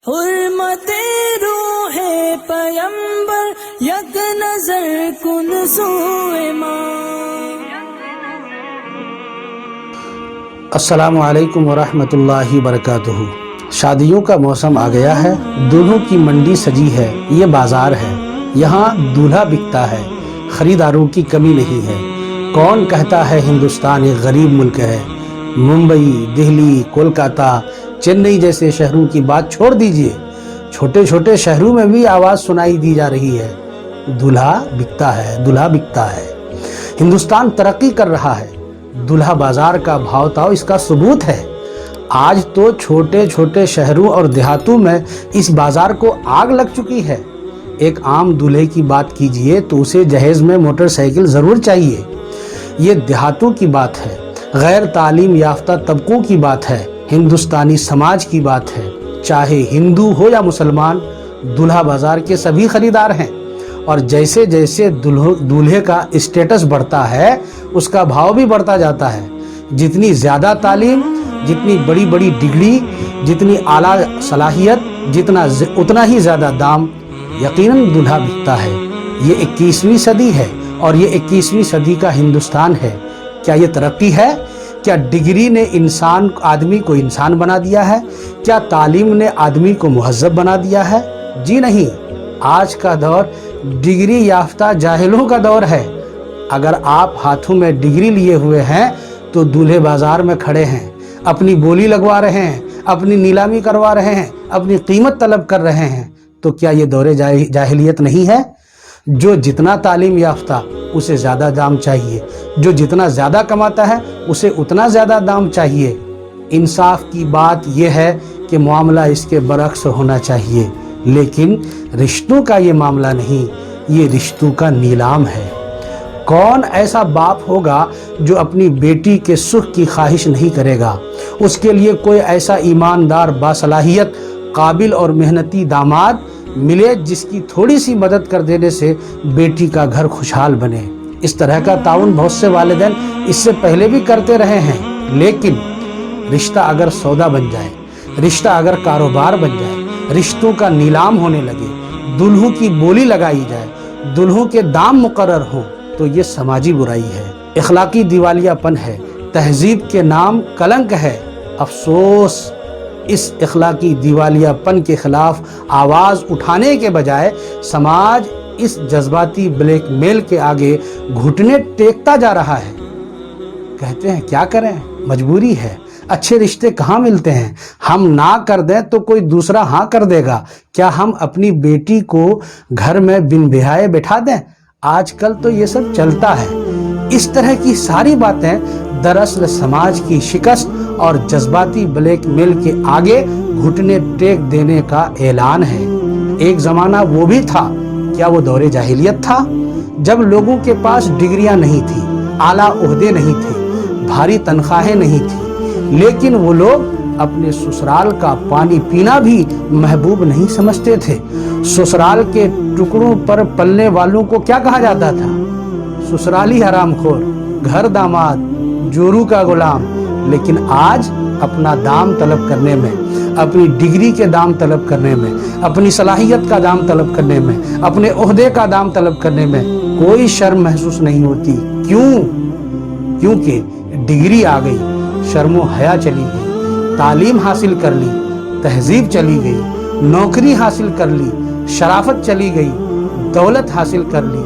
حرمت روح پیمبر یک نظر کن سوئے ماں۔ السلام علیکم ورحمۃ اللہ وبرکاتہ۔ شادیوں کا موسم آ گیا ہے، دلہوں کی منڈی سجی ہے، یہ بازار ہے، یہاں دولہا بکتا ہے، خریداروں کی کمی نہیں ہے۔ کون کہتا ہے ہندوستان ایک غریب ملک ہے؟ ممبئی، دہلی، کولکاتہ، چنئی جیسے شہروں کی بات چھوڑ دیجئے، چھوٹے چھوٹے شہروں میں بھی آواز سنائی دی جا رہی ہے، دولہا بکتا ہے، دولہا بکتا ہے۔ ہندوستان ترقی کر رہا ہے، دولہا بازار کا بھاؤ تاؤ اس کا ثبوت ہے۔ آج تو چھوٹے چھوٹے شہروں اور دیہاتوں میں اس بازار کو آگ لگ چکی ہے۔ ایک عام دولہے کی بات کیجئے تو اسے جہیز میں موٹر سائیکل ضرور چاہیے۔ یہ دیہاتوں کی بات ہے، غیر تعلیم یافتہ طبقوں کی بات ہے، ہندوستانی سماج کی بات ہے۔ چاہے ہندو ہو یا مسلمان، دولہا بازار کے سبھی خریدار ہیں، اور جیسے جیسے دولہے کا اسٹیٹس بڑھتا ہے اس کا بھاؤ بھی بڑھتا جاتا ہے۔ جتنی زیادہ تعلیم، جتنی بڑی بڑی ڈگری، جتنی اعلیٰ صلاحیت، اتنا ہی زیادہ دام۔ یقیناً دولہا بکتا ہے۔ یہ 21ویں صدی ہے اور یہ 21ویں صدی کا ہندوستان ہے۔ کیا یہ ترقی ہے؟ کیا ڈگری نے آدمی کو انسان بنا دیا ہے؟ کیا تعلیم نے آدمی کو مہذب بنا دیا ہے؟ جی نہیں، آج کا دور ڈگری یافتہ جاہلوں کا دور ہے۔ اگر آپ ہاتھوں میں ڈگری لیے ہوئے ہیں تو دولہے بازار میں کھڑے ہیں، اپنی بولی لگوا رہے ہیں، اپنی نیلامی کروا رہے ہیں، اپنی قیمت طلب کر رہے ہیں، تو کیا یہ دور جاہلیت نہیں ہے؟ جو جتنا تعلیم یافتہ اسے زیادہ دام چاہیے، جو جتنا زیادہ کماتا ہے اسے اتنا زیادہ دام چاہیے۔ انصاف کی بات یہ ہے کہ معاملہ اس کے برعکس ہونا چاہیے، لیکن رشتوں کا یہ معاملہ نہیں، یہ رشتوں کا نیلام ہے۔ کون ایسا باپ ہوگا جو اپنی بیٹی کے سکھ کی خواہش نہیں کرے گا؟ اس کے لیے کوئی ایسا ایماندار، باصلاحیت، قابل اور محنتی داماد ملے جس کی تھوڑی سی مدد کر دینے سے بیٹی کا گھر خوشحال بنے۔ اس طرح کا تعاون بہت سے والدین اس سے پہلے بھی کرتے رہے ہیں، لیکن رشتہ اگر سودا بن جائے، رشتہ اگر کاروبار بن جائے، رشتوں کا نیلام ہونے لگے، دلہوں کی بولی لگائی جائے، دلہوں کے دام مقرر ہوں، تو یہ سماجی برائی ہے، اخلاقی دیوالیہ پن ہے، تہذیب کے نام کلنک ہے۔ افسوس، اس اخلاقی دیوالیہ پن کے خلاف آواز اٹھانے کے بجائے سماج اس جذباتی بلیک میل کے آگے گھٹنے ٹیکتا جا رہا ہے۔ کہتے ہیں کیا کریں، مجبوری ہے، اچھے رشتے کہاں ملتے ہیں؟ ہم نہ کر دیں تو کوئی دوسرا ہاں کر دے گا۔ کیا ہم اپنی بیٹی کو گھر میں بن بیاہے بٹھا دیں؟ آج کل تو یہ سب چلتا ہے۔ اس طرح کی ساری باتیں دراصل سماج کی شکست اور جذباتی بلیک میل کے آگے گھٹنے ٹیک دینے کا اعلان ہے۔ ایک زمانہ وہ بھی تھا، کیا وہ دور جاہلیت تھا؟ جب لوگوں کے پاس ڈگریاں نہیں تھیں، اعلیٰ عہدے نہیں تھے، بھاری تنخواہیں نہیں تھیں، لیکن وہ لوگ اپنے سسرال کا پانی پینا بھی محبوب نہیں سمجھتے تھے۔ سسرال کے ٹکڑوں پر پلنے والوں کو کیا کہا جاتا تھا؟ سسرالی حرام خور، گھر داماد، جورو کا غلام۔ لیکن آج اپنا دام طلب کرنے میں، اپنی ڈگری کے دام طلب کرنے میں، اپنی صلاحیت کا دام طلب کرنے میں، اپنے عہدے کا دام طلب کرنے میں کوئی شرم محسوس نہیں ہوتی۔ کیوں؟ کیونکہ ڈگری آ گئی، شرم و حیا چلی گئی، تعلیم حاصل کر لی، تہذیب چلی گئی، نوکری حاصل کر لی، شرافت چلی گئی، دولت حاصل کر لی،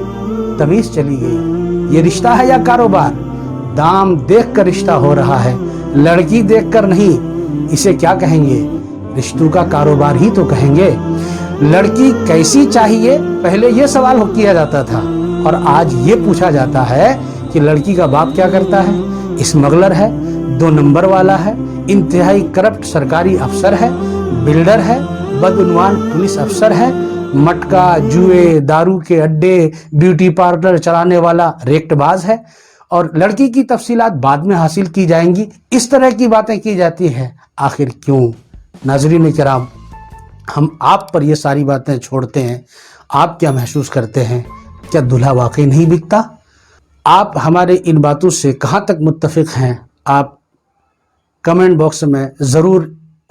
تمیز چلی گئی۔ یہ رشتہ ہے یا کاروبار؟ دام دیکھ کر رشتہ ہو رہا ہے، لڑکی دیکھ کر نہیں۔ اسے کیا کہیں گے؟ رشتوں کا کاروبار ہی تو کہیں گے۔ لڑکی کیسی چاہیے، پہلے یہ سوال کیا جاتا تھا، اور آج یہ پوچھا جاتا ہے کہ لڑکی کا باپ کیا کرتا ہے؟ اسمگلر ہے، 2 نمبر والا ہے، انتہائی کرپٹ سرکاری افسر ہے، بلڈر ہے، بدعنوان پولیس افسر ہے، مٹکا، جوئے، دارو کے اڈے، بیوٹی پارلر چلانے والا ریکٹ باز ہے، اور لڑکی کی تفصیلات بعد میں حاصل کی جائیں گی۔ اس طرح کی باتیں کی جاتی ہیں۔ آخر کیوں؟ ناظرین کرام، ہم آپ پر یہ ساری باتیں چھوڑتے ہیں، آپ کیا محسوس کرتے ہیں؟ کیا دولہا واقعی نہیں بکتا؟ آپ ہمارے ان باتوں سے کہاں تک متفق ہیں؟ آپ کمنٹ باکس میں ضرور